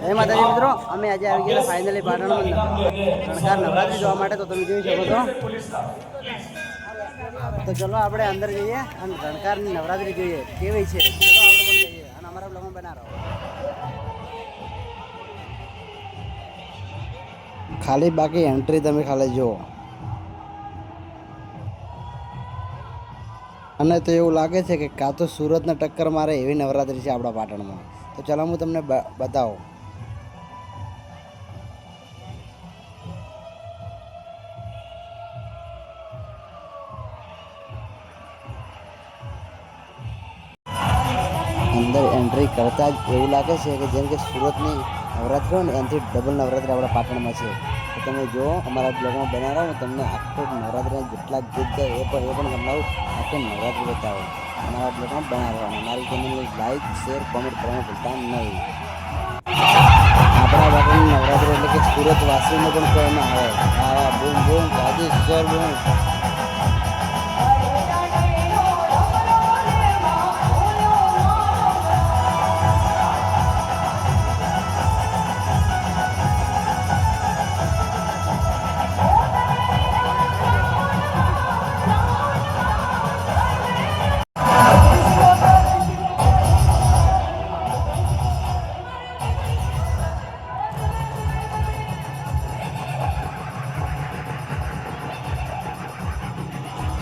જય માતાજી મિત્રો, અમે આજે આવી ગયા ફાઇનલી પાટણમાં રણકાર નવરાત્રી જોવા માટે. તો તમે જોઈ શકો છો. તો ચલો આપણે અંદર જઈએ અને રણકારની નવરાત્રી જોઈએ કેવી છે. ચલો આપણે પણ જઈએ અને અમારા બ્લોગમાં બના રહો. ખાલી બાકી એન્ટ્રી તમે ખાલી જુઓ. અને તો એવું લાગે છે કે કાં તો સુરતને ટક્કર મારે એવી નવરાત્રી છે આપણા પાટણમાં. તો ચાલો હું તમને બતાવું. અંદર એન્ટ્રી કરતાં જ એવું લાગે છે કે જેમ કે સુરતની નવરાત્રી હોય ને એનાથી ડબલ નવરાત્રી આપણા પાટણમાં છે. તો તમે જુઓ અમારા બ્લોગમાં બનાવો. હું તમને આખો નવરાત્રીના જેટલા ગીત ગાય એ પણ તમને આખી નવરાત્રી બતાવો. અમારા બ્લોગમાં બનાવો અને અમારી ચેનલને લાઈક શેર કોમેન્ટ કરવાનું ભૂલતા નહીં. આપણા પાટણની નવરાત્રી એટલે કે સુરત વાસીને પણ કોઈ ના આવે. હા બૂમ બૂમ ગાદી સર બૂમ.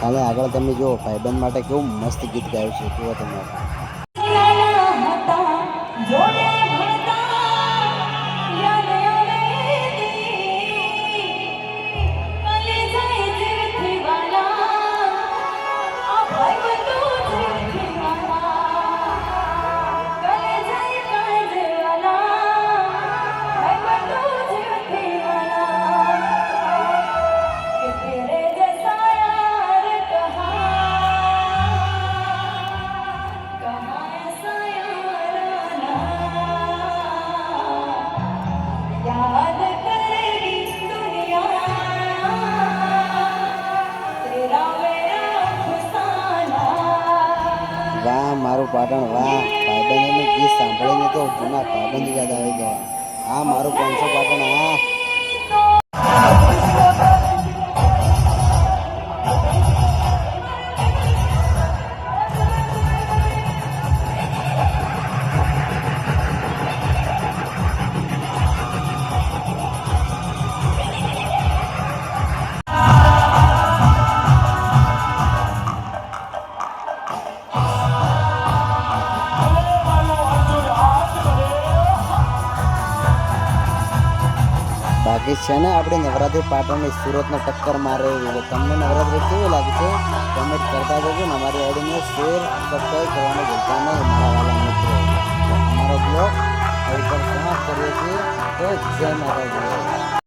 કાલે આગળ તમે જુઓ ભાઈબંધ માટે કેવું મસ્ત ગીત ગાયું છે. જુઓ તમે. વાહ મારું પાટણ વાહ. ભાઈબંધોનું ગીત સાંભળીને તો જૂના ભાઈબંધ યાદ આવી ગયા. હા મારું 500 પાટણ હા. બાકી છે ને આપણી નવરાત્રી પાટણની સુરતને ટક્કર મારે એવી. તમને નવરાત્રી કેવી લાગી છે કોમેન્ટ કરતા જજો ને અમારી આઈડીને શેર સબસ્ક્રાઈબ કરવાનું ભૂલતા નહીં મારા વાલા મિત્રો. અમારો બ્લોગ ઉપર સમાપ્ત કરીએ છીએ. તો જય માતાજી.